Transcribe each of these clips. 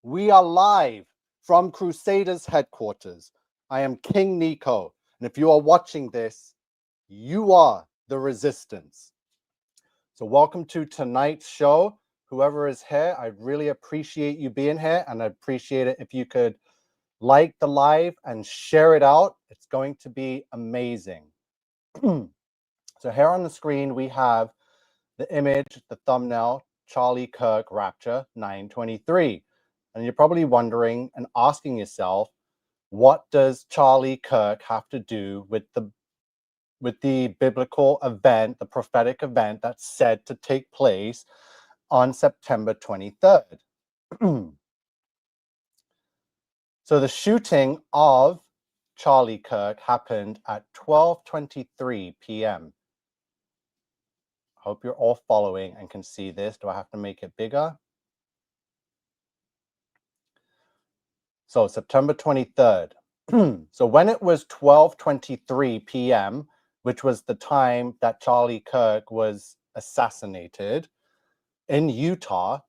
We are live from Crusaders headquarters. I am King Nico, and if you are watching this, you are the resistance. So welcome to tonight's show. Whoever is here, I really appreciate you being here, and I appreciate it if you could like the live and share it out. It's going to be amazing. So here on the screen, we have the image, the thumbnail, Charlie Kirk Rapture 923. And you're probably wondering and asking yourself, what does Charlie Kirk have to do with the biblical event, the prophetic event that's said to take place on September 23rd? So the shooting of Charlie Kirk happened at 12:23 p.m. Hope you're all following and can see this. Do I have to make it bigger? So September 23rd. So when it was 12:23 p.m., which was the time that Charlie Kirk was assassinated in Utah,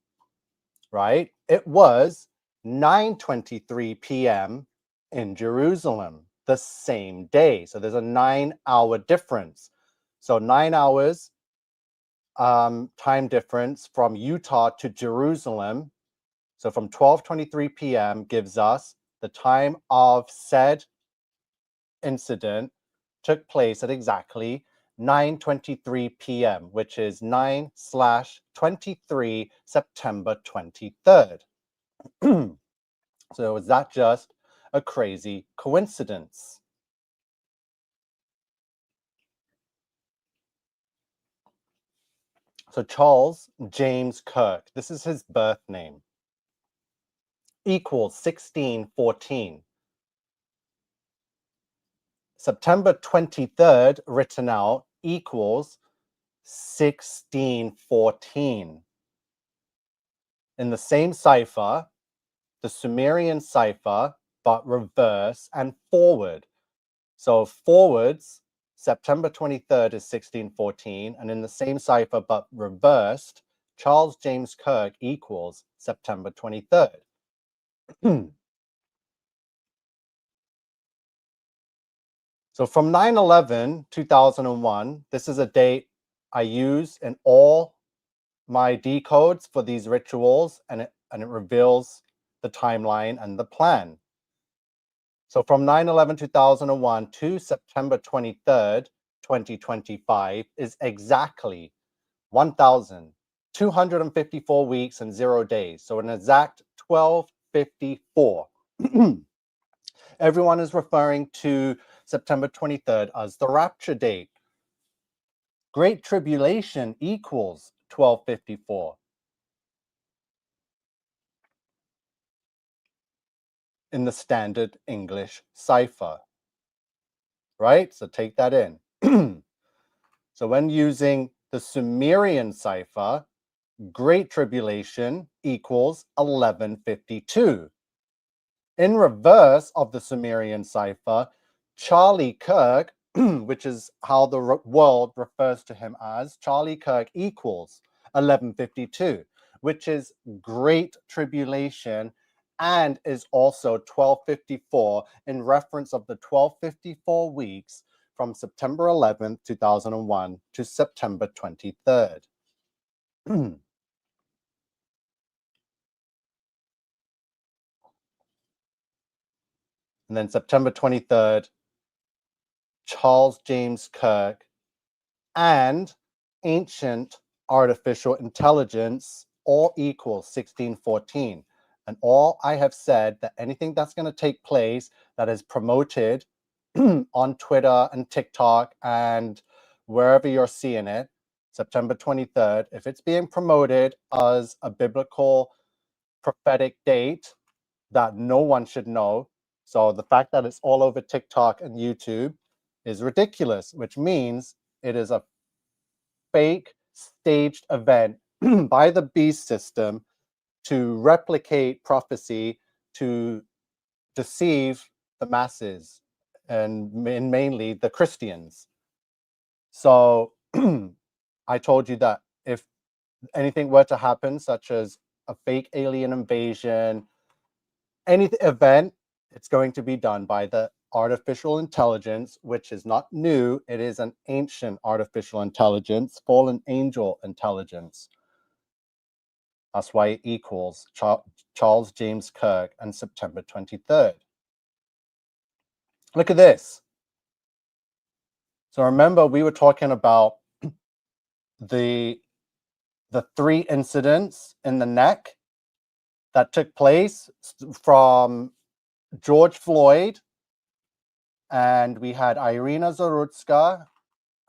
right? It was 9:23 p.m. in Jerusalem the same day. So there's a 9-hour difference. So 9 hours time difference from Utah to Jerusalem. So from 12:23 p.m. gives us the time of said incident took place at exactly 9:23 p.m., which is 9/23 September 23rd. So is that just a crazy coincidence? So Charles James Kirk, this is his birth name, equals 1614. September 23rd written out equals 1614. In the same cipher, the Sumerian cipher, but reverse and forward. So forwards, September 23rd is 1614, and in the same cipher, but reversed, Charles James Kirk equals September 23rd. So from 9/11, 2001, this is a date I use in all my decodes for these rituals, and it reveals the timeline and the plan. So from 9/11, 2001 to September 23rd, 2025 is exactly 1,254 weeks and 0 days. So an exact 1254. Everyone is referring to September 23rd as the rapture date. Great Tribulation equals 1254. In the standard English cipher, right? So take that in. So when using the Sumerian cipher, Great Tribulation equals 1152. In reverse of the Sumerian cipher, Charlie Kirk, which is how the world refers to him as, Charlie Kirk equals 1152, which is Great Tribulation and is also 1254 in reference of the 1254 weeks from September 11th, 2001 to September 23rd. And then September 23rd, Charles James Kirk and ancient artificial intelligence all equals 1614. And all I have said that anything that's going to take place that is promoted on Twitter and TikTok and wherever you're seeing it, September 23rd, if it's being promoted as a biblical prophetic date that no one should know, so the fact that it's all over TikTok and YouTube is ridiculous, which means it is a fake staged event by the beast system to replicate prophecy, to deceive the masses, and mainly the Christians. So I told you that if anything were to happen, such as a fake alien invasion, any event, it's going to be done by the artificial intelligence, which is not new. It is an ancient artificial intelligence, fallen angel intelligence. That's why it equals Charles James Kirk and September 23rd. Look at this. So remember, we were talking about the 3 incidents in the neck that took place from George Floyd, and we had Irina Zarutska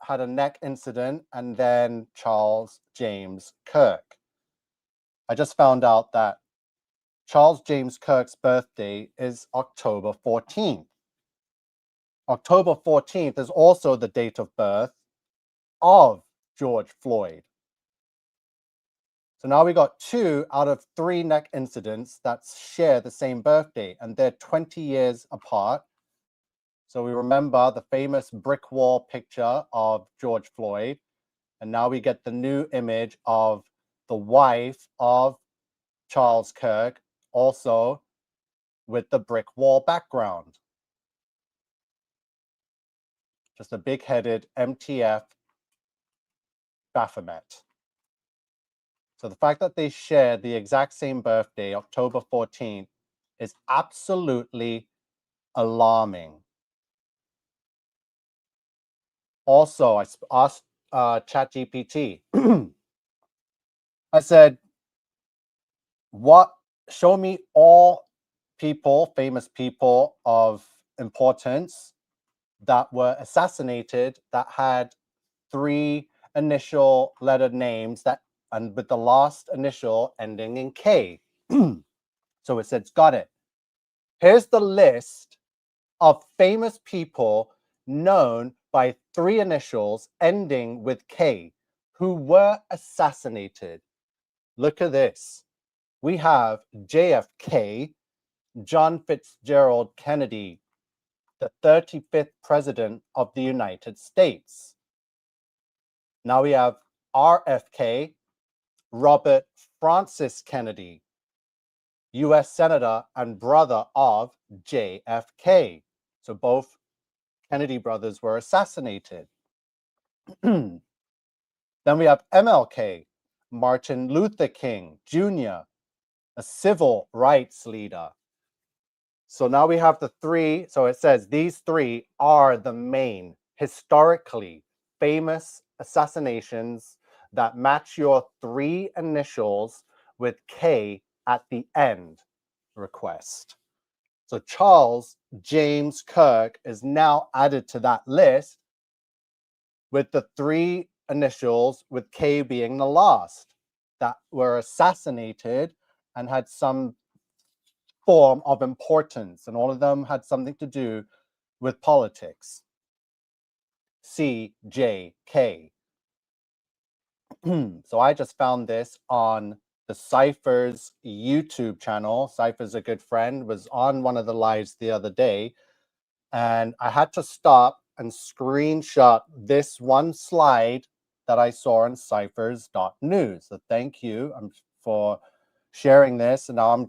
had a neck incident, and then Charles James Kirk. I just found out that Charles James Kirk's birthday is October 14th. October 14th is also the date of birth of George Floyd. So now we got 2 out of 3 neck incidents that share the same birthday, and they're 20 years apart. So we remember the famous brick wall picture of George Floyd, and now we get the new image of the wife of Charles Kirk, also with the brick wall background. Just a big-headed MTF Baphomet. So the fact that they share the exact same birthday, October 14th, is absolutely alarming. Also, I asked ChatGPT, I said, show me all people, famous people of importance that were assassinated that had 3 initial letter names and with the last initial ending in K. So it said, got it. Here's the list of famous people known by 3 initials ending with K who were assassinated. Look at this. We have JFK, John Fitzgerald Kennedy, the 35th President of the United States. Now we have RFK, Robert Francis Kennedy, US Senator and brother of JFK. So both Kennedy brothers were assassinated. Then we have MLK, Martin Luther King Jr., a civil rights leader. So now we have the 3. So it says these 3 are the main historically famous assassinations that match your 3 initials with K at the end request. So Charles James Kirk is now added to that list with the 3 initials with K being the last that were assassinated and had some form of importance, and all of them had something to do with politics. CJK. So I just found this on the Cypher's YouTube channel. Cypher's a good friend, was on one of the lives the other day, and I had to stop and screenshot this one slide that I saw on Cyphers.news. So thank you for sharing this. And now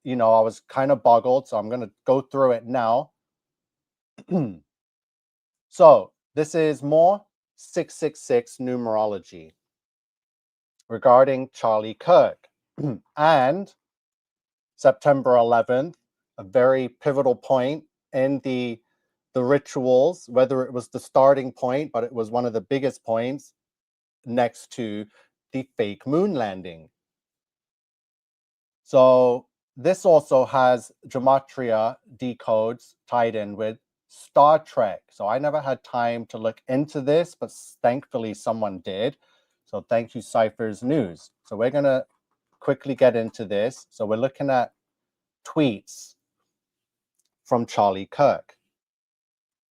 I was kind of boggled, so I'm going to go through it now. So this is more 666 numerology regarding Charlie Kirk. And September 11th, a very pivotal point in the rituals, whether it was the starting point, but it was one of the biggest points next to the fake moon landing. So this also has Gematria decodes tied in with Star Trek. So I never had time to look into this, but thankfully someone did. So thank you, Cypher's News. So we're going to quickly get into this. So we're looking at tweets from Charlie Kirk.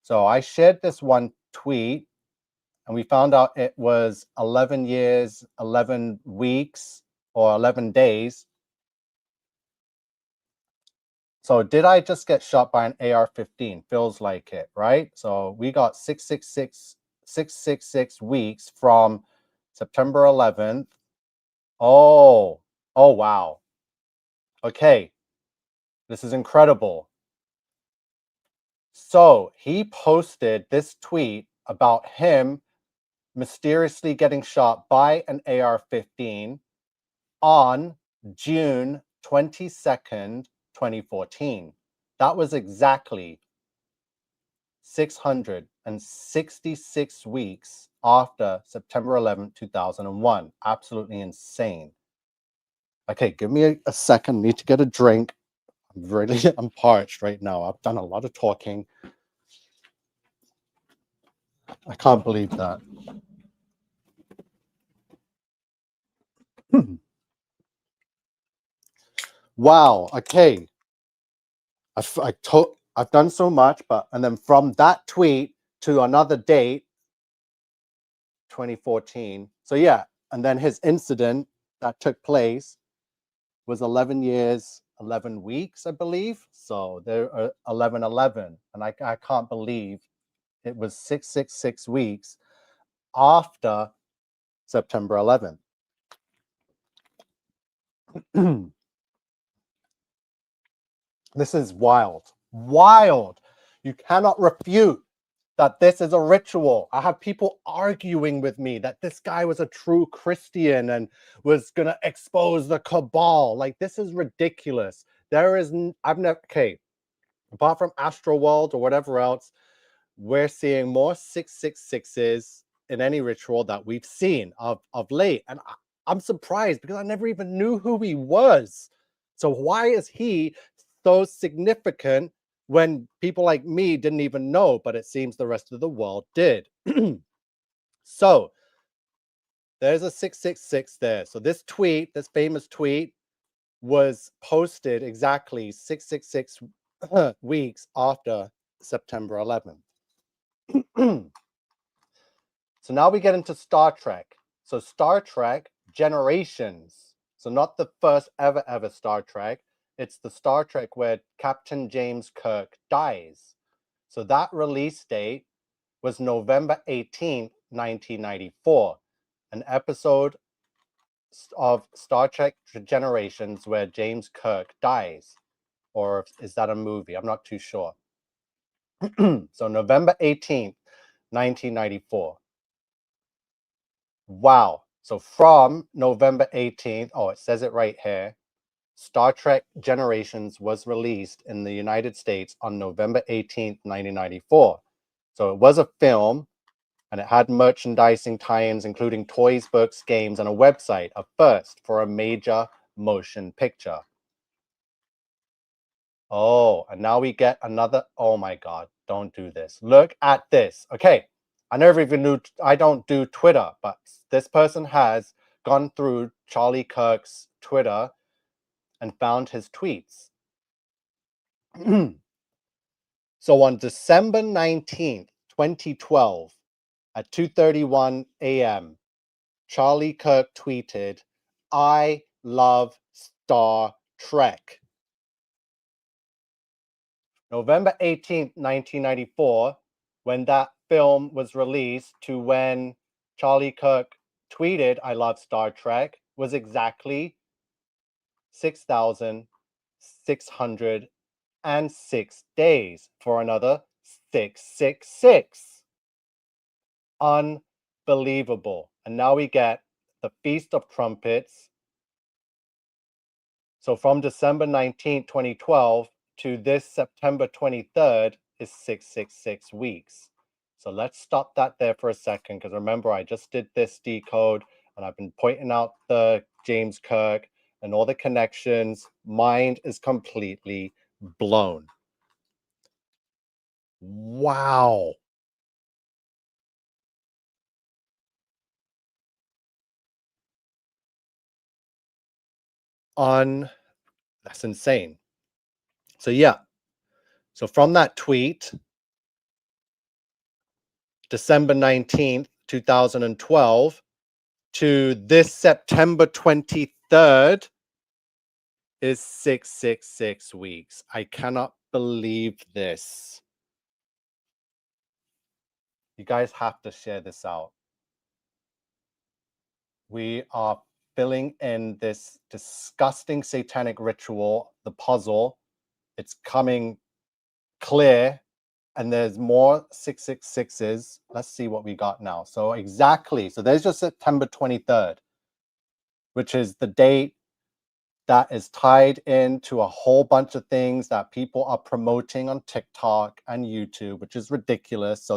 So I shared this one tweet, and we found out it was 11 years, 11 weeks, or 11 days. So did I just get shot by an AR-15? Feels like it, right? So we got 666 weeks from September 11th. Oh, wow. Okay. This is incredible. So he posted this tweet about him mysteriously getting shot by an AR-15 on June 22nd, 2014. That was exactly 666 weeks after September 11th, 2001. Absolutely insane. Okay, give me a second. Need to get a drink. I'm parched right now. I've done a lot of talking. I can't believe that. Wow. Okay. I've done so much, and then from that tweet to another date, 2014. So yeah, and then his incident that took place was 11 years, 11 weeks, I believe. So there are 11, and I can't believe it was 666 weeks after September 11th. This is wild. Wild. You cannot refute that this is a ritual. I have people arguing with me that this guy was a true Christian and was going to expose the cabal. Like, this is ridiculous. I've never, okay, apart from Astro World or whatever else, we're seeing more 666s in any ritual that we've seen of late. And I'm surprised because I never even knew who he was. So why is he so significant when people like me didn't even know, but it seems the rest of the world did? So there's a 666 there. So this famous tweet, was posted exactly 666 weeks after September 11th. So now we get into Star Trek. So Star Trek Generations. So not the first ever Star Trek. It's the Star Trek where Captain James Kirk dies. So that release date was November 18th, 1994. An episode of Star Trek Generations where James Kirk dies. Or is that a movie? I'm not too sure. So November 18th, 1994. Wow. So from November 18th, oh, it says it right here. Star Trek Generations was released in the United States on November 18th, 1994. So it was a film, and it had merchandising tie-ins, including toys, books, games, and a website, a first for a major motion picture. Oh, and now we get another. Oh my God, don't do this. Look at this. Okay, I never even knew. I don't do Twitter, but this person has gone through Charlie Kirk's Twitter and found his tweets. So on December 19th, 2012, at 2:31 a.m., Charlie Kirk tweeted, "I love Star Trek." November 18th, 1994, when that film was released, to when Charlie Kirk tweeted, "I love Star Trek," was exactly 6,606 days for another 666. Unbelievable. And now we get the Feast of Trumpets. So from December 19th, 2012 to this September 23rd is 666 weeks. So let's stop that there for a second, because remember, I just did this decode and I've been pointing out the James Kirk and all the connections. Mind is completely blown. Wow. That's insane. So yeah. So from that tweet, December 19th, 2012, to this September 23rd is 666 weeks. I cannot believe this. You guys have to share this out. We are filling in this disgusting satanic ritual, the puzzle, It's coming clear, and there's more 666s. Let's see what we got now. So exactly, so there's just September 23rd, which is the date that is tied into a whole bunch of things that people are promoting on TikTok and YouTube, which is ridiculous. So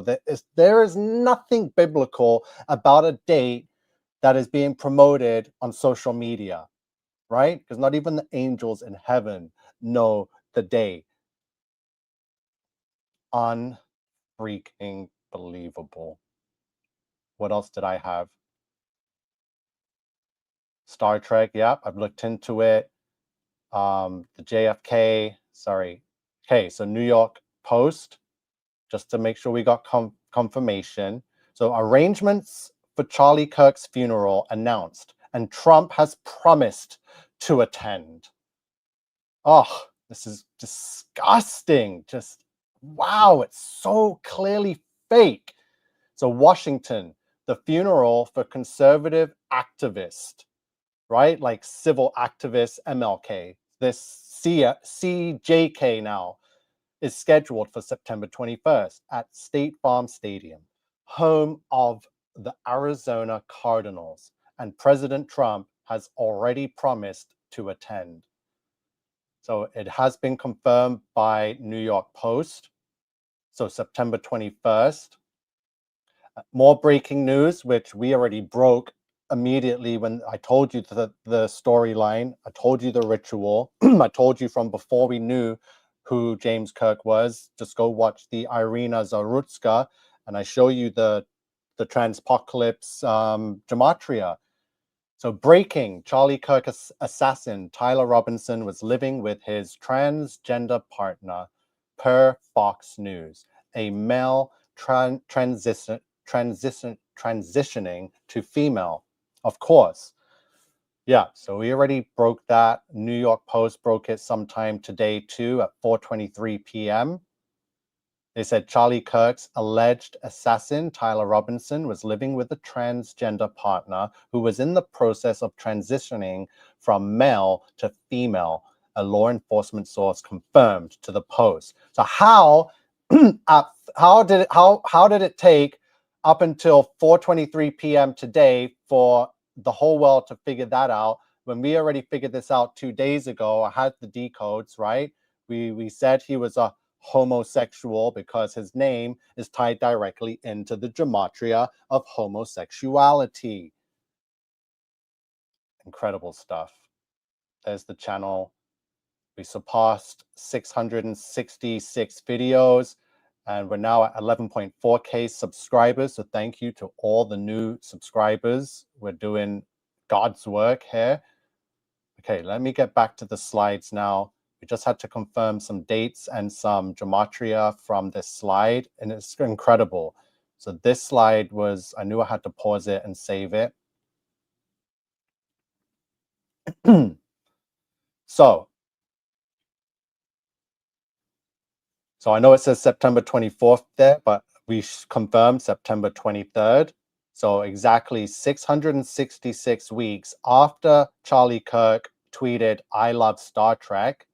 there is nothing biblical about a date that is being promoted on social media, right? Because not even the angels in heaven know the day. Unfreaking believable. What else did I have? Star Trek, yep, I've looked into it. The JFK, sorry. Okay, so New York Post, just to make sure we got confirmation. So arrangements for Charlie Kirk's funeral announced, and Trump has promised to attend. Oh, this is disgusting. Just, wow, it's so clearly fake. So Washington, the funeral for conservative activist, right? Like civil activist MLK. This CJK now is scheduled for September 21st at State Farm Stadium, home of the Arizona Cardinals. And President Trump has already promised to attend. So it has been confirmed by New York Post. So September 21st. More breaking news, which we already broke immediately when I told you the storyline. I told you the ritual. I told you from before we knew who James Kirk was. Just go watch the Irina Zarutska, and I show you the Transpocalypse Gematria. So breaking, Charlie Kirk assassin Tyler Robinson was living with his transgender partner per Fox News, a male transitioning to female. Of course. Yeah, so we already broke that. New York Post broke it sometime today too at 4:23 p.m. They said Charlie Kirk's alleged assassin, Tyler Robinson, was living with a transgender partner who was in the process of transitioning from male to female, a law enforcement source confirmed to the Post. So how did it take up until 4:23 p.m. today for the whole world to figure that out when we already figured this out 2 days ago? I had the decodes, right? We said he was a homosexual because his name is tied directly into the gematria of homosexuality. Incredible stuff. There's the channel. We surpassed 666 videos, and we're now at 11.4K subscribers. So thank you to all the new subscribers. We're doing God's work here. Okay, let me get back to the slides now. We just had to confirm some dates and some gematria from this slide, and it's incredible. So this slide was, I knew I had to pause it and save it. So I know it says September 24th there, but we confirmed September 23rd. So exactly 666 weeks after Charlie Kirk tweeted, "I love Star Trek,"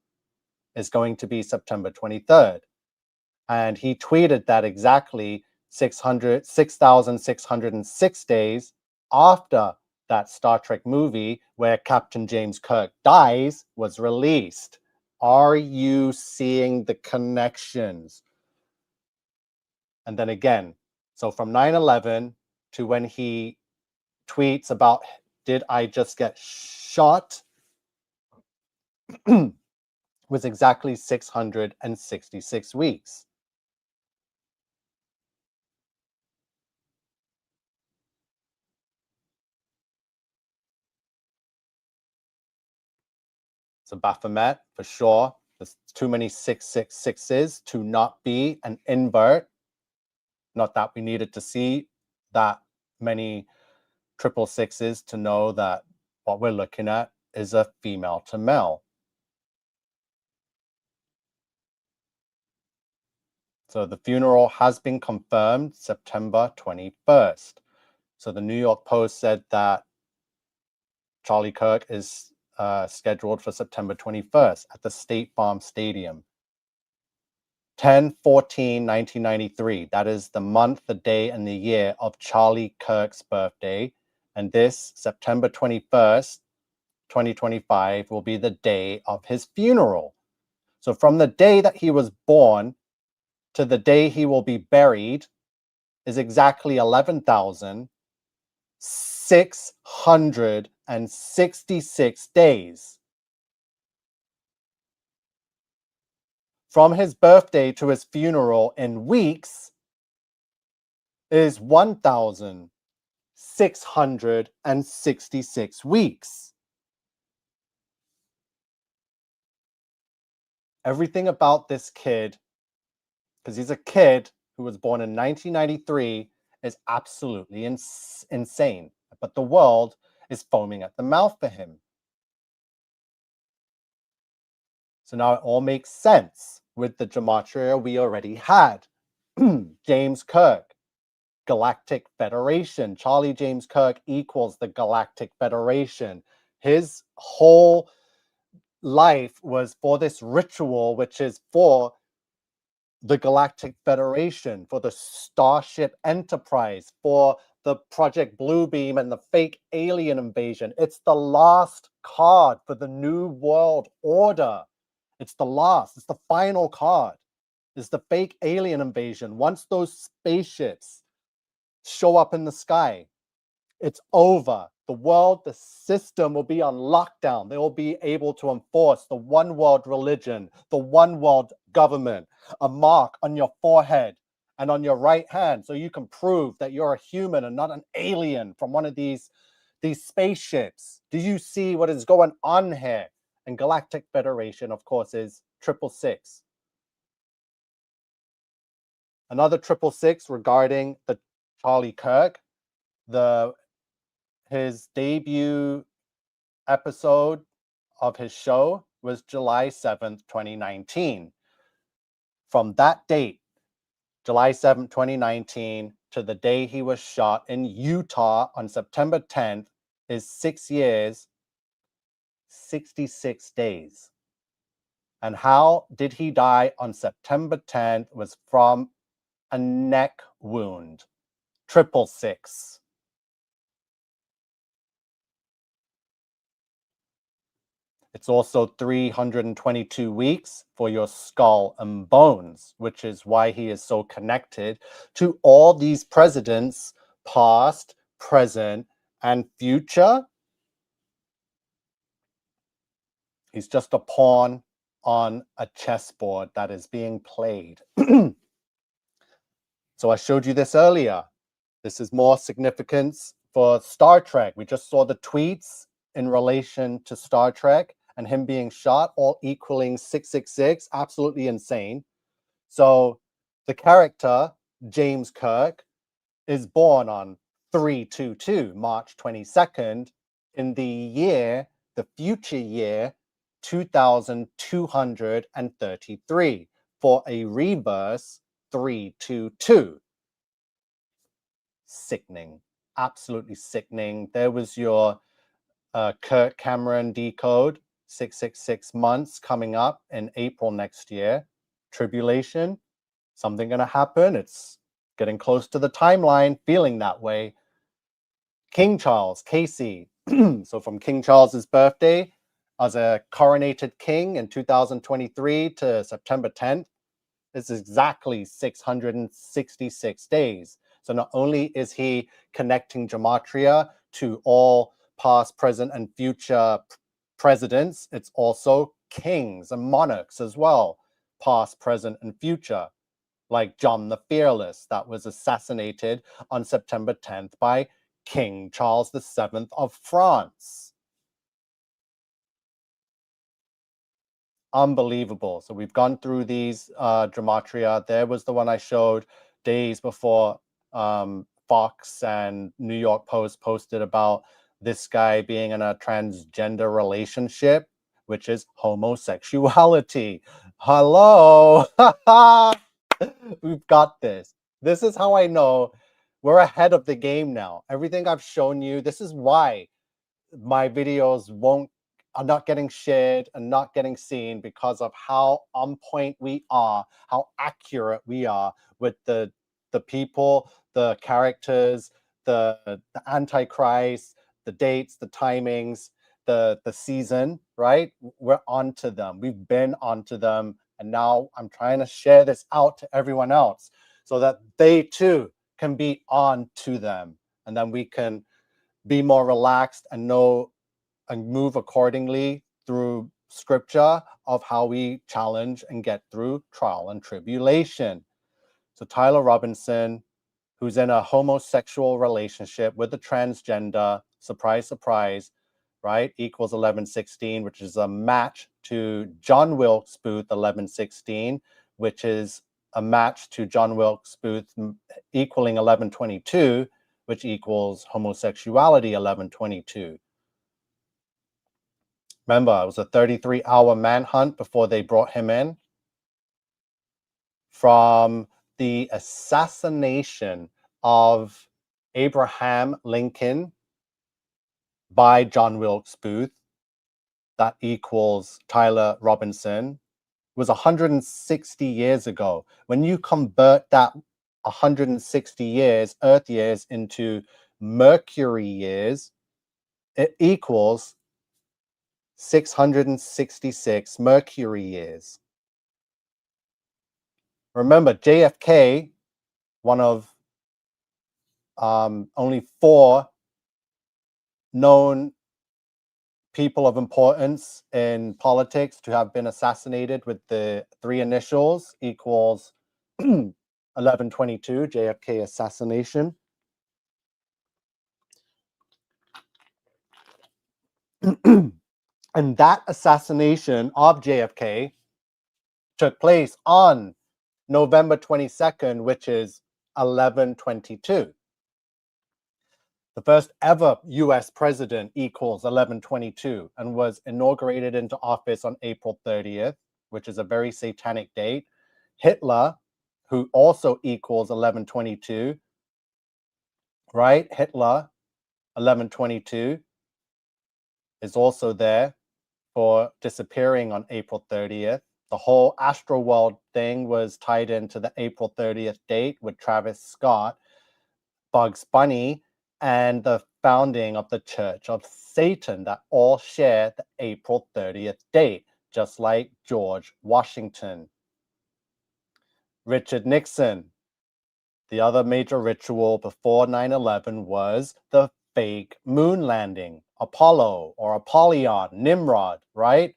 is going to be September 23rd. And he tweeted that exactly 6,606 days after that Star Trek movie where Captain James Kirk dies was released. Are you seeing the connections? And then again, so from 9/11 to when he tweets about, did I just get shot? Was exactly 666 weeks. So Baphomet, for sure. There's too many 666s to not be an invert. Not that we needed to see that many 666s to know that what we're looking at is a female to male. So the funeral has been confirmed September 21st. So the New York Post said that Charlie Kirk is scheduled for September 21st at the State Farm Stadium. 10/14/1993. That is the month, the day, and the year of Charlie Kirk's birthday. And this September 21st, 2025 will be the day of his funeral. So from the day that he was born to the day he will be buried is exactly 11,666 days. From his birthday to his funeral in weeks is 1,666 weeks. Everything about this kid, because he's a kid who was born in 1993, is absolutely insane. But the world is foaming at the mouth for him. So now it all makes sense with the Gematria we already had. James Kirk, Galactic Federation. Charlie James Kirk equals the Galactic Federation. His whole life was for this ritual, which is for the Galactic Federation, for the Starship Enterprise, for the Project Bluebeam and the fake alien invasion. It's the last card for the New World Order. It's the last, it's the final card. It's the fake alien invasion. Once those spaceships show up in the sky, it's over. The world, the system will be on lockdown. They will be able to enforce the one world religion, the one world government, a mark on your forehead and on your right hand so you can prove that you're a human and not an alien from one of these spaceships. Do you see what is going on here? And Galactic Federation, of course, is 666. Another 666 regarding the Charlie Kirk, his debut episode of his show was July 7th, 2019. From that date, July 7th, 2019, to the day he was shot in Utah on September 10th is 6 years, 66 days. And how did he die on September 10th was from a neck wound. 666. It's also 322 weeks for your skull and bones, which is why he is so connected to all these presidents, past, present, and future. He's just a pawn on a chessboard that is being played. So I showed you this earlier. This is more significance for Star Trek. We just saw the tweets in relation to Star Trek and him being shot, all equaling 666, absolutely insane. So the character, James Kirk, is born on 3/22, March 22nd, in the future year, 2233, for a reverse 3/22. Sickening, absolutely sickening. There was your Kirk Cameron decode, 666 months coming up in April next year. Tribulation, something going to happen. It's getting close to the timeline, feeling that way. King Charles, Casey. So from King Charles's birthday as a coronated king in 2023 to September 10th is exactly 666 days. So not only is he connecting Gematria to all past, present, and future presidents, it's also kings and monarchs as well, past, present, and future, like John the Fearless, that was assassinated on September 10th by King Charles VII of France. Unbelievable. So we've gone through these Gematria. There was the one I showed days before Fox and New York Post posted about this guy being in a transgender relationship, which is homosexuality. Hello. We've got this. This is how I know we're ahead of the game now. Everything I've shown you, this is why my videos won't are not getting shared and not getting seen because of how on point we are, how accurate we are with the people, the characters, the Antichrist, the dates, the timings, the season, right? We're onto them. We've been onto them. And now I'm trying to share this out to everyone else so that they too can be on to them. And then we can be more relaxed and know and move accordingly through scripture of how we challenge and get through trial and tribulation. So Tyler Robinson, who's in a homosexual relationship with a transgender, surprise, surprise, right, equals 1116, which is a match to John Wilkes Booth 1116, which is a match to John Wilkes Booth equaling 1122, which equals homosexuality 1122. Remember, it was a 33-hour manhunt before they brought him in. From the assassination of Abraham Lincoln by John Wilkes Booth, that equals Tyler Robinson, was 160 years ago. When you convert that 160 years, Earth years, into Mercury years, it equals 666 Mercury years. Remember, JFK, one of only 4 known people of importance in politics to have been assassinated with the 3 initials, equals 1122, JFK assassination. And that assassination of JFK took place on November 22nd, which is 1122. The first ever US president equals 1122 and was inaugurated into office on April 30th, which is a very satanic date. Hitler, who also equals 1122, right? Hitler, 1122, is also there for disappearing on April 30th. The whole Astroworld thing was tied into the April 30th date with Travis Scott, Bugs Bunny, and the founding of the Church of Satan, that all share the April 30th date, just like George Washington. Richard Nixon. The other major ritual before 9/11 was the fake moon landing. Apollo or Apollyon, Nimrod, right?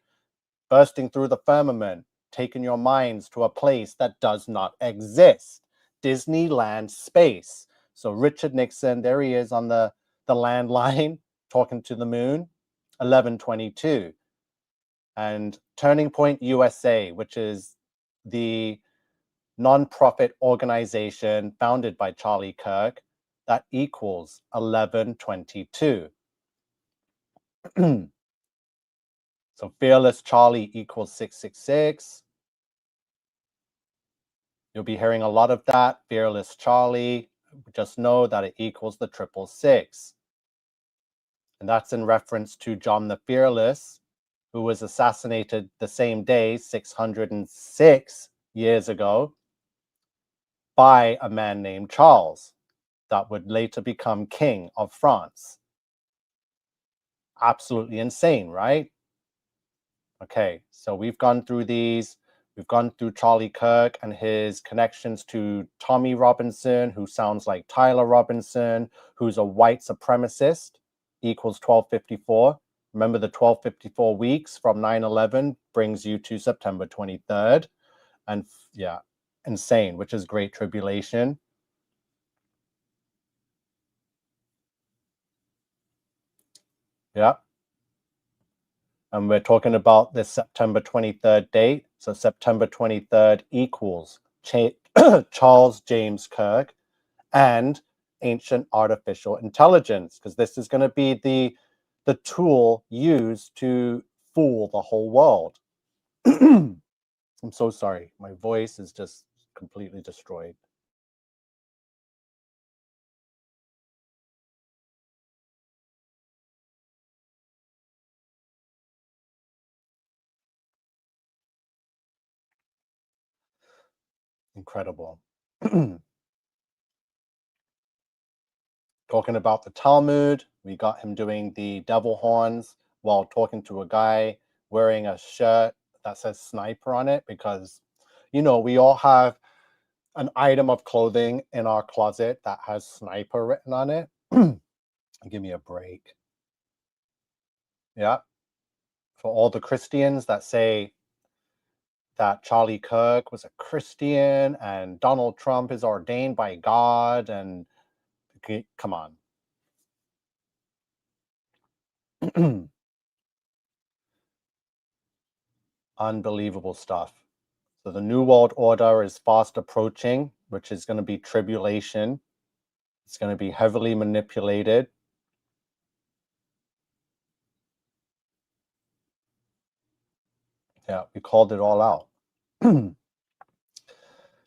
Bursting through the firmament, taking your minds to a place that does not exist. Disneyland space. So Richard Nixon, there he is on the landline talking to the moon, 1122. And Turning Point USA, which is the nonprofit organization founded by Charlie Kirk, that equals 1122. So Fearless Charlie equals 666. You'll be hearing a lot of that. Fearless Charlie. Just know that it equals the 666. And that's in reference to John the Fearless, who was assassinated the same day, 606 years ago, by a man named Charles, that would later become King of France. Absolutely insane, right? Okay, so we've gone through these. We've gone through Charlie Kirk and his connections to Tommy Robinson, who sounds like Tyler Robinson, who's a white supremacist, equals 1254. Remember, the 1254 weeks from 9/11 brings you to September 23rd. And yeah, insane, which is Great Tribulation. Yeah. And we're talking about this September 23rd date. So September 23rd equals Charles James Kirk and ancient artificial intelligence, because this is going to be the tool used to fool the whole world. I'm so sorry. My voice is just completely destroyed. Incredible. Talking about the Talmud, we got him doing the devil horns while talking to a guy wearing a shirt that says sniper on it, because, you know, we all have an item of clothing in our closet that has sniper written on it. Give me a break. Yeah. For all the Christians that say that Charlie Kirk was a Christian and Donald Trump is ordained by God, and come on. Unbelievable stuff. So the New World Order is fast approaching, which is going to be tribulation. It's going to be heavily manipulated. Yeah, we called it all out.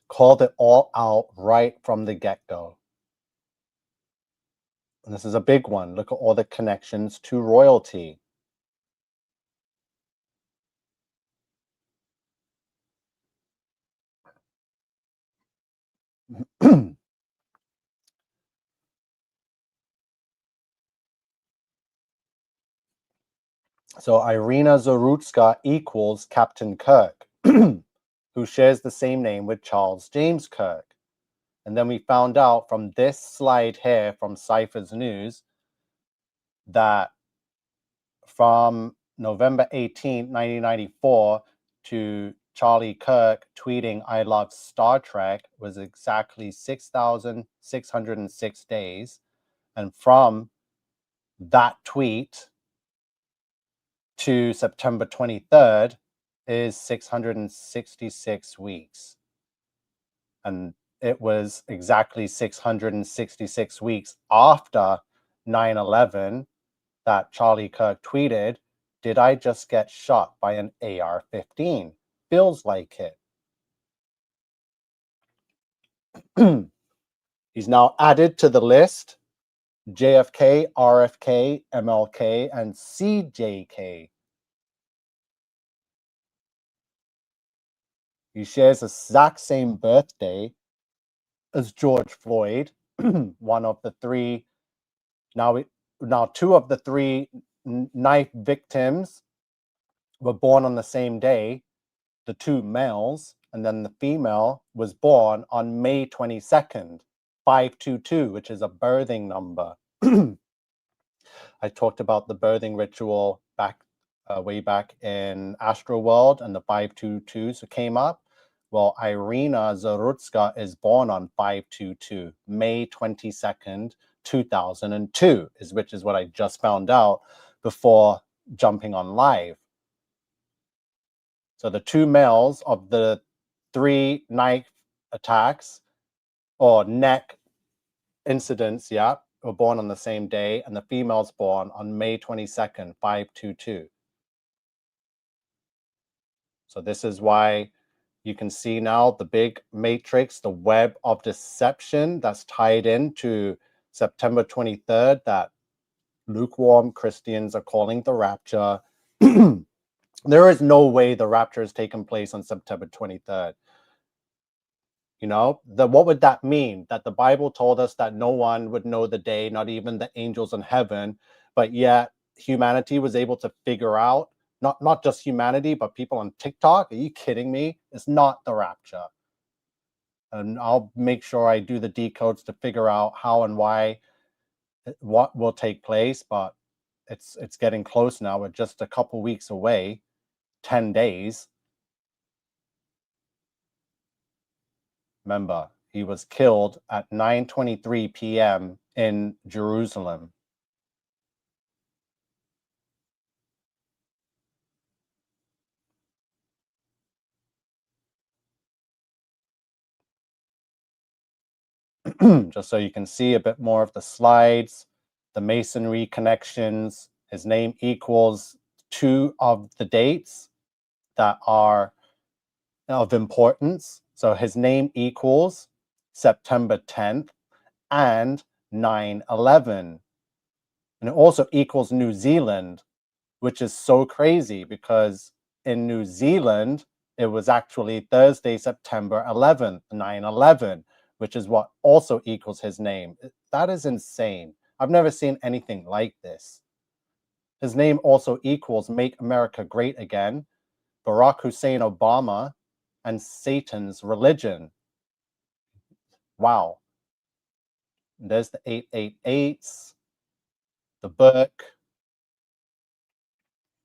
Called it all out right from the get-go. And this is a big one. Look at all the connections to royalty. So Irina Zarutska equals Captain Kirk, who shares the same name with Charles James Kirk. And then we found out from this slide here from Cypher's News that from November 18, 1994 to Charlie Kirk tweeting "I love Star Trek" was exactly 6,606 days. And from that tweet to September 23rd is 666 weeks. And it was exactly 666 weeks after 9/11 that Charlie Kirk tweeted, "Did I just get shot by an AR-15? Feels like it." He's now added to the list JFK, RFK, MLK, and CJK. He shares the exact same birthday as George Floyd, one of the three. Now two of the three knife victims were born on the same day, the two males, and then the female was born on May 22nd, 522, which is a birthing number. I talked about the birthing ritual way back in Astroworld, and the 522s came up. Well, Irina Zarutska is born on 522, May 22nd, 2002, which is what I just found out before jumping on live. So the two males of the three knife attacks or neck incidents, were born on the same day, and the female's born on May 22nd, 522. So this is why you can see now the big matrix, the web of deception that's tied into September 23rd that lukewarm Christians are calling the rapture. There is no way the rapture has taken place on September 23rd. You know, what would that mean? That the Bible told us that no one would know the day, not even the angels in heaven, but yet humanity was able to figure out, not just humanity, but people on TikTok. Are you kidding me? It's not the rapture. And I'll make sure I do the decodes to figure out how and why, what will take place, but it's getting close now. We're just a couple weeks away, 10 days. Remember, he was killed at 9:23 p.m. in Jerusalem. Just so you can see a bit more of the slides, the masonry connections. His name equals two of the dates that are of importance. So his name equals September 10th and 9/11. And it also equals New Zealand, which is so crazy because in New Zealand, it was actually Thursday, September 11th, 9/11, which is what also equals his name. That is insane. I've never seen anything like this. His name also equals Make America Great Again, Barack Hussein Obama, and Satan's religion. Wow. There's the 888s, the book.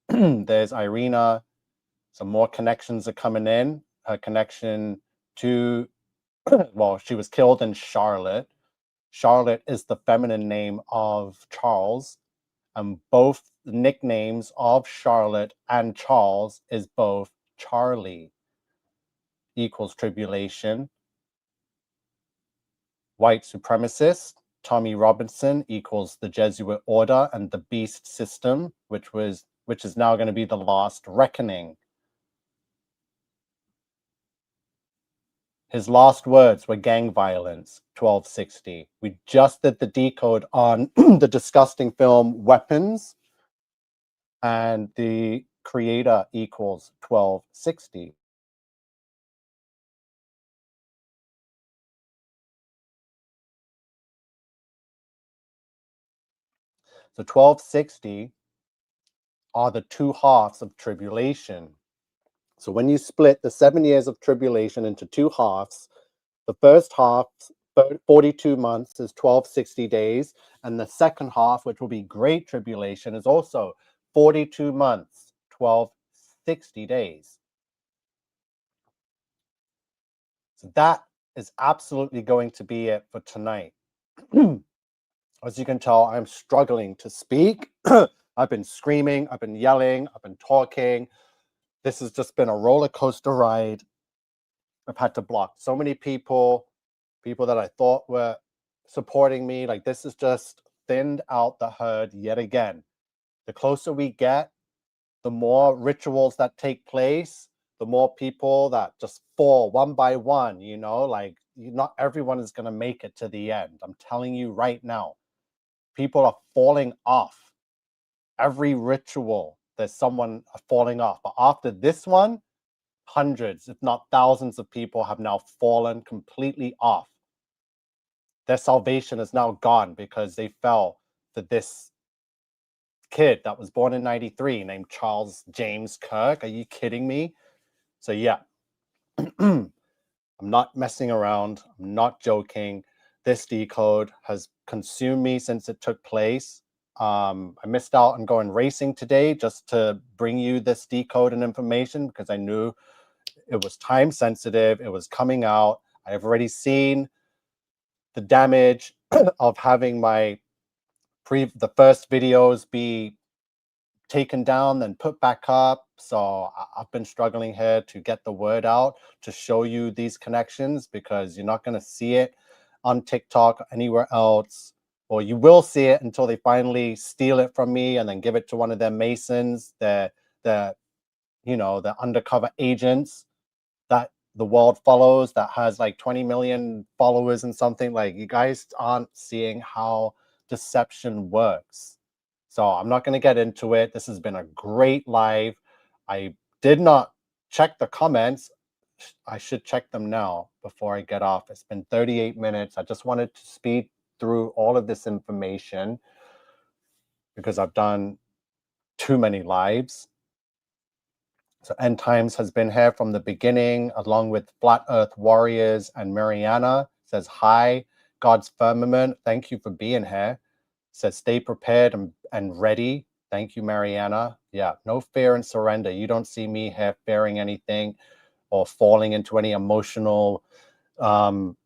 There's Irina. Some more connections are coming in. Her connection to, well, she was killed in Charlotte. Charlotte is the feminine name of Charles, and both nicknames of Charlotte and Charles is both Charlie. Equals tribulation. White supremacist. Tommy Robinson equals the Jesuit order and the beast system, which is now going to be the last reckoning. His last words were gang violence, 1260. We just did the decode on the disgusting film Weapons, and the creator equals 1260. So 1260 are the two halves of tribulation. So when you split the 7 years of tribulation into two halves, the first half, 42 months, is 1260 days. And the second half, which will be Great Tribulation, is also 42 months, 1260 days. So that is absolutely going to be it for tonight. As you can tell, I'm struggling to speak. I've been screaming, I've been yelling, I've been talking. This has just been a roller coaster ride. I've had to block so many people that I thought were supporting me. Like, this is just thinned out the herd yet again. The closer we get, the more rituals that take place, the more people that just fall one by one, like not everyone is going to make it to the end. I'm telling you right now, people are falling off. Every ritual, there's someone falling off. But after this one, hundreds, if not thousands of people have now fallen completely off. Their salvation is now gone because they fell for this kid that was born in 93 named Charles James Kirk. Are you kidding me? So yeah, I'm not messing around. I'm not joking. This decode has consumed me since it took place. I missed out on going racing today just to bring you this decode and information because I knew it was time sensitive. It was coming out. I've already seen the damage of having my the first videos be taken down and put back up. So I've been struggling here to get the word out to show you these connections because you're not going to see it on TikTok or anywhere else, or you will see it until they finally steal it from me and then give it to one of their Masons, the undercover agents that the world follows, that has like 20 million followers and something. Like, you guys aren't seeing how deception works. So I'm not going to get into it. This has been a great live. I did not check the comments. I should check them now before I get off. It's been 38 minutes. I just wanted to speed through all of this information because I've done too many lives. So End Times has been here from the beginning, along with Flat Earth Warriors and Mariana. Says, hi, God's firmament. Thank you for being here. Says, stay prepared and ready. Thank you, Mariana. Yeah, no fear and surrender. You don't see me here fearing anything or falling into any emotional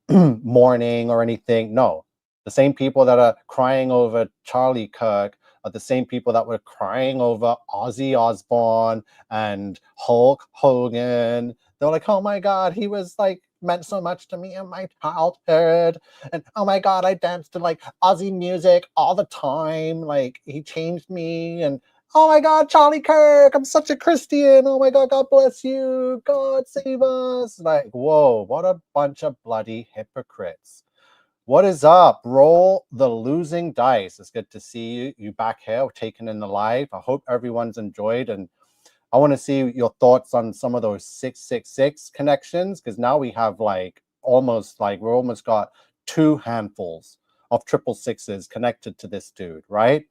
mourning or anything. No, the same people that are crying over Charlie Kirk are the same people that were crying over Ozzy Osbourne and Hulk Hogan. They're like, oh my God, he was like meant so much to me in my childhood. And oh my God, I danced to like Ozzy music all the time. Like, he changed me. And oh my God, Charlie Kirk, I'm such a Christian. Oh my God, God bless you. God save us. Like, whoa, what a bunch of bloody hypocrites. What is up? Roll the losing dice. It's good to see you back here taking in the live. I hope everyone's enjoyed and I want to see your thoughts on some of those 666 connections, because now we have like we're almost got 2 handfuls of 666s connected to this dude, right?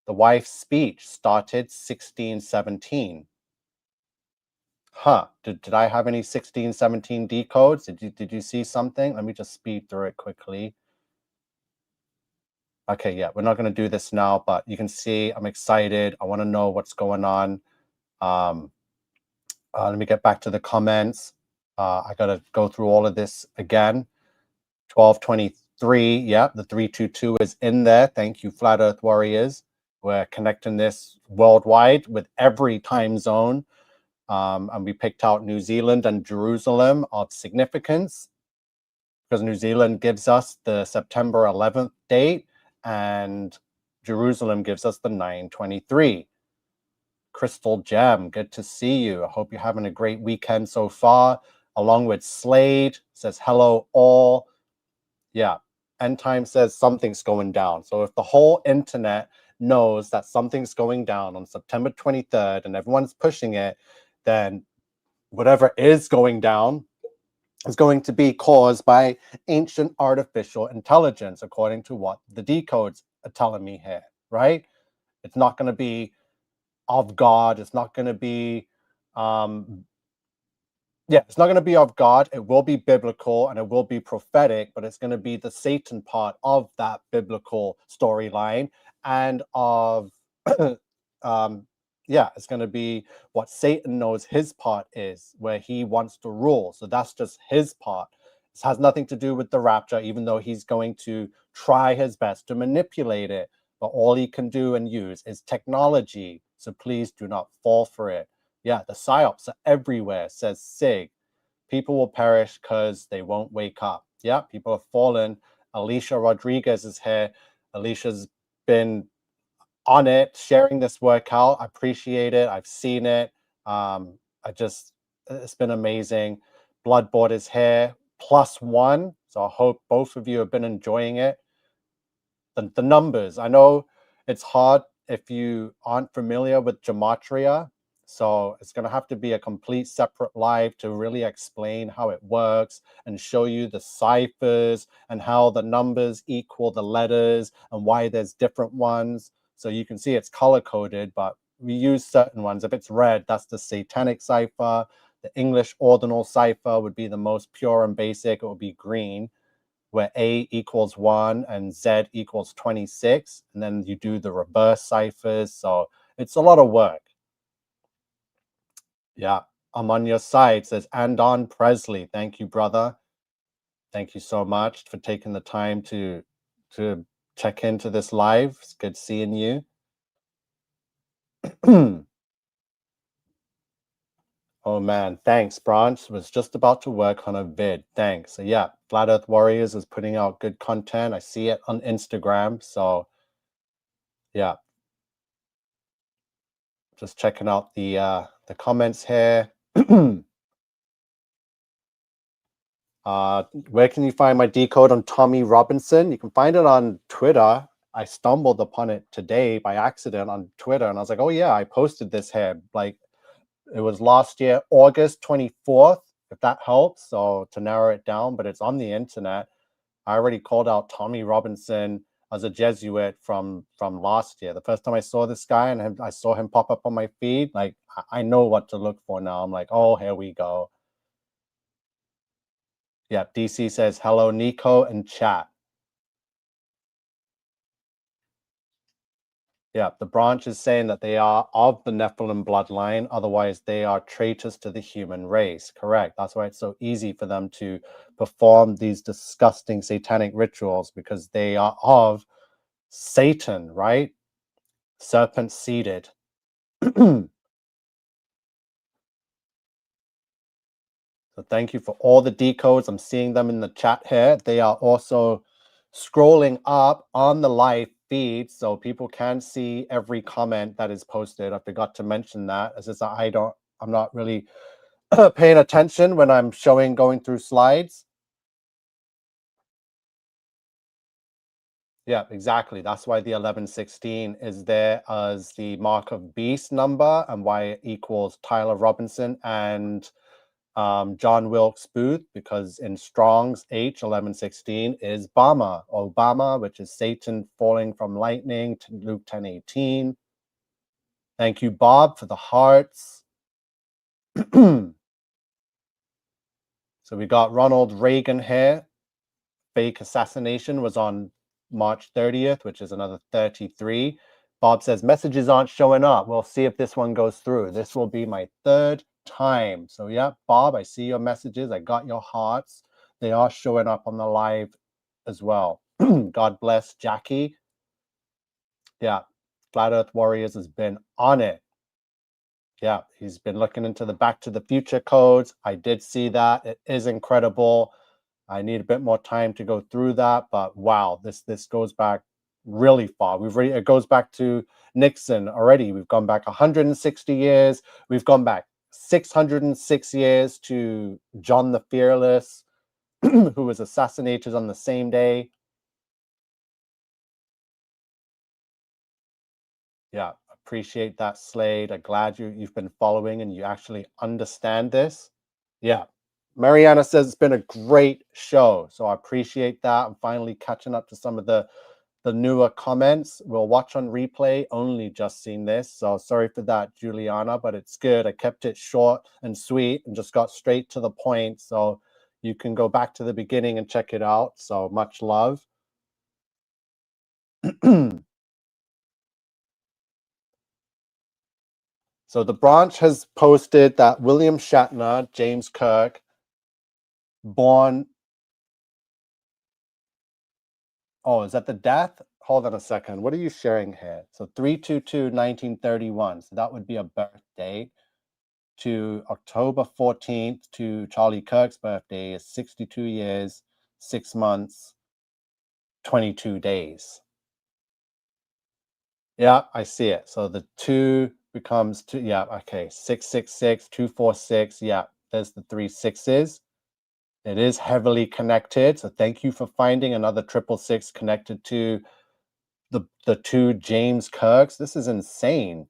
The wife's speech started 1617. Huh. Did I have any 1617 decodes? Did you see something? Let me just speed through it quickly. Okay, yeah, we're not going to do this now, but you can see I'm excited. I want to know what's going on. Let me get back to the comments. I got to go through all of this again. 1223, yeah, the 322 is in there. Thank you, Flat Earth Warriors. We're connecting this worldwide with every time zone. And we picked out New Zealand and Jerusalem of significance, because New Zealand gives us the September 11th date and Jerusalem gives us the 923. Crystal Gem, good to see you. I hope you're having a great weekend so far. Along with Slade, says hello all. Yeah, End Time says something's going down. So if the whole internet knows that something's going down on September 23rd and everyone's pushing it, then whatever is going down is going to be caused by ancient artificial intelligence, according to what the decodes are telling me here, right? It's not going to be of God. It's not going to be, it's not going to be of God. It will be biblical and it will be prophetic, but it's going to be the Satan part of that biblical storyline and of, it's going to be what Satan knows his part is, where he wants to rule. So that's just his part. This has nothing to do with the rapture, even though he's going to try his best to manipulate it. But all he can do and use is technology. So please do not fall for it. Yeah, the psyops are everywhere, says Sig. People will perish because they won't wake up. Yeah, people have fallen. Alicia Rodriguez is here. Alicia's been on it, sharing this workout. I appreciate it. I've seen it. It's been amazing. Bloodboard is here, +1. So I hope both of you have been enjoying it. The numbers, I know it's hard if you aren't familiar with Gematria. So it's going to have to be a complete separate live to really explain how it works and show you the ciphers and how the numbers equal the letters and why there's different ones. So you can see it's color coded, but we use certain ones. If it's red, that's the satanic cipher. The English ordinal cipher would be the most pure and basic. It would be green, where A equals 1 and Z equals 26. And then you do the reverse ciphers. So it's a lot of work. Yeah, I'm on your side, says Andon Presley. Thank you, brother. Thank you so much for taking the time to check into this live. It's good seeing you. Oh man, thanks, Branch. Was just about to work on a vid. Thanks. So yeah, Flat Earth Warriors is putting out good content. I see it on Instagram. So yeah, just checking out the comments here. Where can you find my decode on Tommy Robinson? You can find it on Twitter. I stumbled upon it today by accident on Twitter, and I was like, oh yeah, I posted this here. Like, it was last year, August 24th, if that helps. So to narrow it down, but it's on the internet. I already called out Tommy Robinson as a Jesuit from last year. The first time I saw this guy and I saw him pop up on my feed, like, I know what to look for now. I'm like, oh, here we go. Yeah, DC says, hello, Nico, and chat. Yeah, the branch is saying that they are of the Nephilim bloodline. Otherwise, they are traitors to the human race. Correct. That's why it's so easy for them to perform these disgusting satanic rituals, because they are of Satan, right? Serpent seeded. So thank you for all the decodes. I'm seeing them in the chat here. They are also scrolling up on the live feed, so people can see every comment that is posted. I forgot to mention that. It's just I'm not really paying attention when I'm going through slides. Yeah, exactly. That's why the 1116 is there as the mark of beast number, and why it equals Tyler Robinson and John Wilkes Booth, because in Strong's H 1116 is Obama, which is Satan falling from lightning, to Luke 10:18. Thank you, Bob, for the hearts. So we got Ronald Reagan here. Fake assassination was on March 30th, which is another 33. Bob says messages aren't showing up. We'll see if this one goes through. This will be my third time. So yeah, Bob, I see your messages. I got your hearts. They are showing up on the live as well. God bless Jackie. Yeah, Flat Earth Warriors has been on it. Yeah, he's been looking into the Back to the Future codes. I did see that. It is incredible. I need a bit more time to go through that, but wow, this goes back really far. It goes back to Nixon already. We've gone back 160 years. We've gone back 606 years to John the Fearless, who was assassinated on the same day. Yeah, appreciate that, Slade. I'm glad you've been following and you actually understand this. Yeah. Mariana says it's been a great show. So I appreciate that. I'm finally catching up to some of the newer comments. We'll watch on replay. Only just seen this. So sorry for that, Juliana, but it's good. I kept it short and sweet and just got straight to the point. So you can go back to the beginning and check it out. So much love. So the branch has posted that William Shatner, James Kirk, born. Oh, is that the death? Hold on a second. What are you sharing here? So 3/22/1931. So that would be a birth date. To October 14th to Charlie Kirk's birthday is 62 years, 6 months, 22 days. Yeah, I see it. So the 2 becomes 2. Yeah, okay. 666, 246. Yeah, there's the 3 sixes. It is heavily connected. So thank you for finding another 666 connected to the 2 James Kirks. This is insane.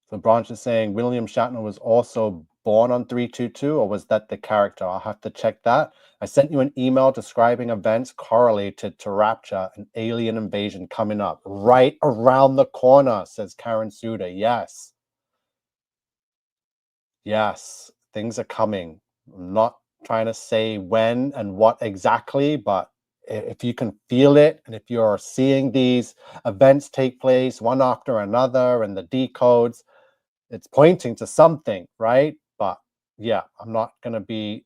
So Branch is saying William Shatner was also born on 3/22, or was that the character? I'll have to check that. I sent you an email describing events correlated to Rapture, an alien invasion coming up right around the corner, says Karen Suda. Yes. Yes, things are coming. I'm not trying to say when and what exactly, but if you can feel it, and if you're seeing these events take place one after another and the decodes, it's pointing to something, right? But yeah, I'm not going to be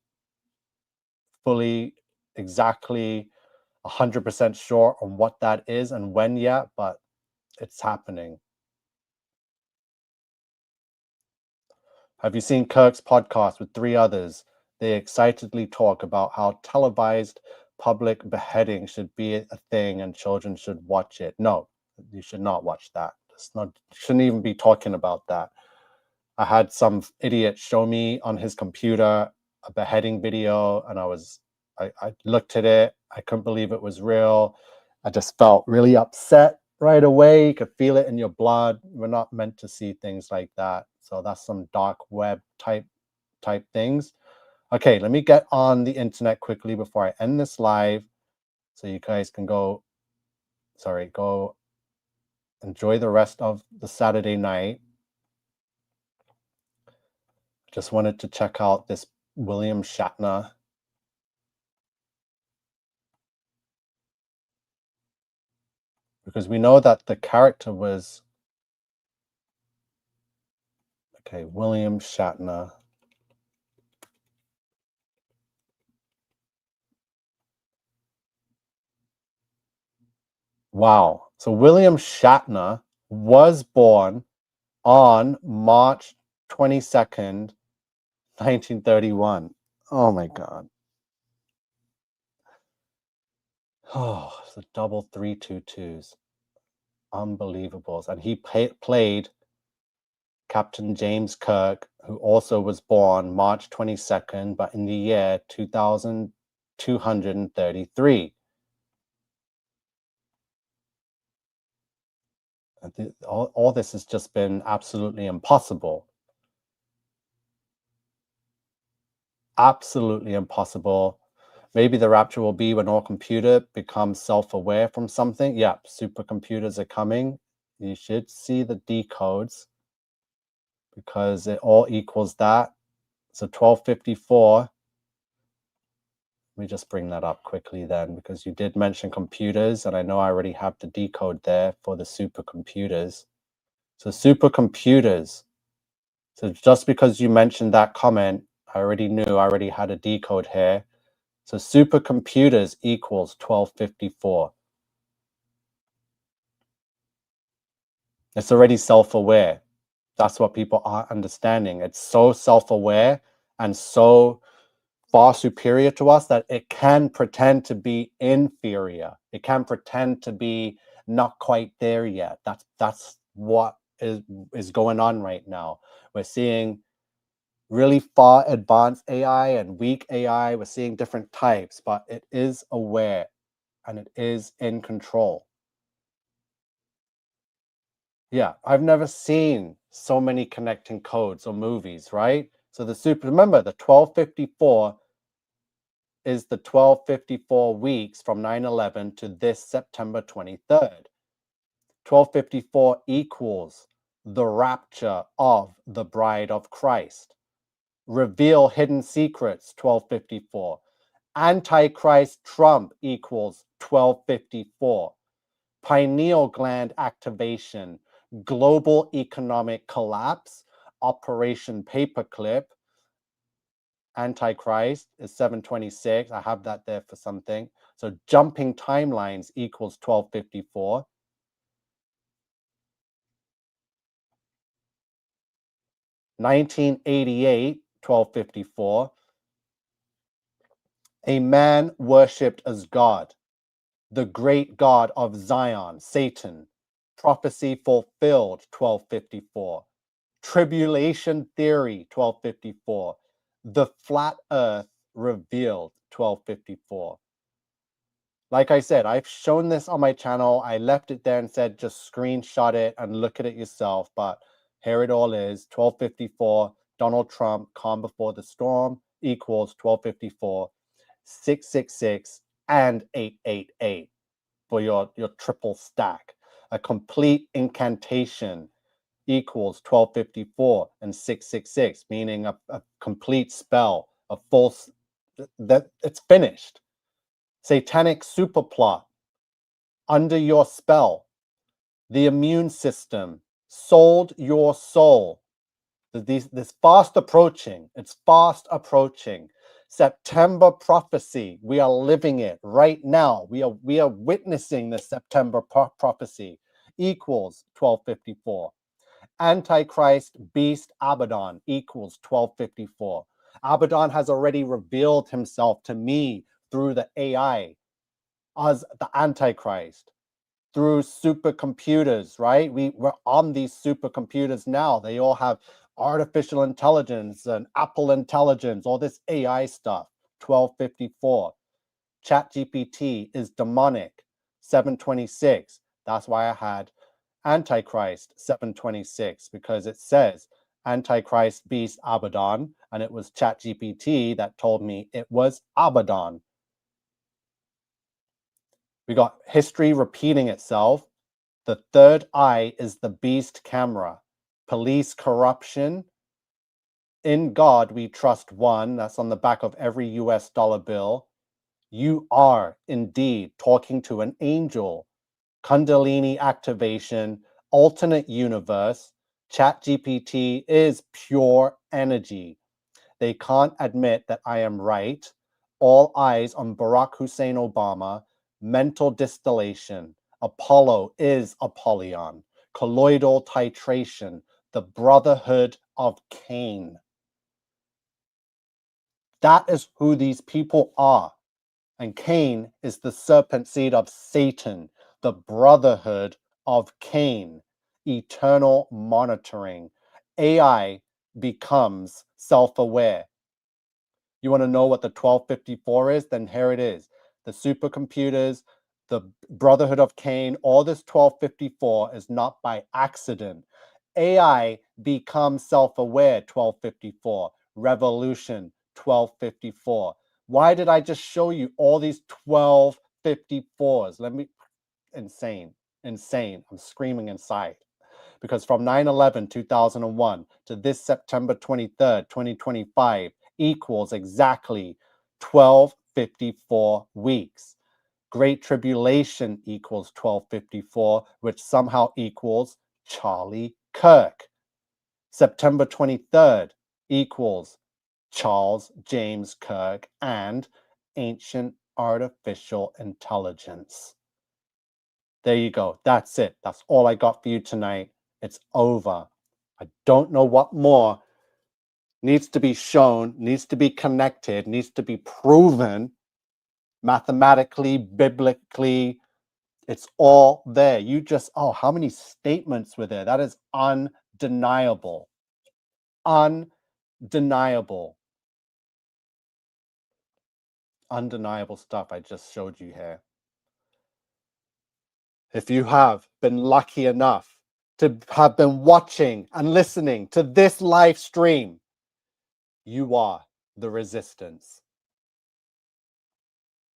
fully exactly 100% sure on what that is and when yet, but it's happening. Have you seen Kirk's podcast with 3 others? They excitedly talk about how televised public beheading should be a thing and children should watch it. No, you should not watch that. It's not, shouldn't even be talking about that. I had some idiot show me on his computer a beheading video, and I looked at it. I couldn't believe it was real. I just felt really upset right away. You could feel it in your blood. We're not meant to see things like that. So that's some dark web type things. Okay, let me get on the internet quickly before I end this live, so you guys can go enjoy the rest of the Saturday night. Just wanted to check out this William Shatner. Because we know that the character was, okay, William Shatner. Wow. So William Shatner was born on March 22nd, 1931. Oh my God. Oh, it's a double 3/22s. Unbelievables. And he played Captain James Kirk, who also was born March 22nd, but in the year 2233. All this has just been absolutely impossible. Absolutely impossible. Maybe the rapture will be when all computer becomes self-aware from something. Yeah, supercomputers are coming. You should see the decodes because it all equals that. So 1254. Let me just bring that up quickly then, because you did mention computers, and I know I already have the decode there for the supercomputers. So supercomputers. So just because you mentioned that comment, I already knew, I already had a decode here. So supercomputers equals 1254. It's already self-aware. That's what people are understanding. It's so self-aware and so far superior to us that it can pretend to be inferior. It can pretend to be not quite there yet. That's what is going on right now. We're seeing really far advanced AI and weak AI. We're seeing different types, but it is aware and it is in control. Yeah, I've never seen so many connecting codes or movies, right? So remember the 1254 is the 1254 weeks from 9/11 to this September 23rd. 1254 equals the rapture of the bride of Christ. Reveal hidden secrets, 1254. Antichrist Trump equals 1254. Pineal gland activation, global economic collapse, Operation Paperclip, Antichrist is 726. I have that there for something. So jumping timelines equals 1254. (1988) 1254. A man worshipped as God, the great God of Zion, Satan. Prophecy fulfilled, 1254. Tribulation theory, 1254. The flat earth revealed, 1254. Like I said, I've shown this on my channel. I left it there and said just screenshot it and look at it yourself. But here it all is. 1254. Donald Trump, calm before the storm, equals 1254. 666 and 888 for your triple stack. A complete incantation equals 1254 and 666, meaning a complete spell, a false, that it's finished. Satanic superplot, under your spell, the immune system, sold your soul. This fast approaching, it's fast approaching. September prophecy, we are living it right now. We are witnessing the September prophecy, equals 1254. Antichrist beast Abaddon equals 1254. Abaddon has already revealed himself to me through the AI as the Antichrist, through supercomputers, right? We're on these supercomputers now. They all have artificial intelligence and Apple intelligence, all this AI stuff. 1254. ChatGPT is demonic. 726. That's why I had Antichrist 726, because it says Antichrist beast Abaddon, and it was ChatGPT that told me it was Abaddon. We got history repeating itself. The third eye is the beast camera. Police corruption. In God we trust one. That's on the back of every US dollar bill. You are indeed talking to an angel. Kundalini activation, alternate universe. ChatGPT is pure energy. They can't admit that I am right. All eyes on Barack Hussein Obama. Mental distillation. Apollo is Apollyon. Colloidal titration. The brotherhood of Cain. That is who these people are. And Cain is the serpent seed of Satan, the brotherhood of Cain, eternal monitoring, AI becomes self-aware. You want to know what the 1254 is? Then here it is. The supercomputers, the Brotherhood of Cain, all this 1254 is not by accident. AI becomes self-aware, 1254. Revolution, 1254. Why did I just show you all these 1254s? Insane. I'm screaming inside. Because from 9/11, 2001 to this September 23rd, 2025 equals exactly 1254 weeks. Great Tribulation equals 1254, which somehow equals Charlie Kirk. September 23rd equals Charles James Kirk and ancient artificial intelligence. There you go. That's it. That's all I got for you tonight. It's over. I don't know what more needs to be shown, needs to be connected, needs to be proven mathematically, biblically. It's all there. You just, oh, how many statements were there? That is undeniable. Undeniable. Undeniable stuff I just showed you here. If you have been lucky enough to have been watching and listening to this live stream, you are the resistance.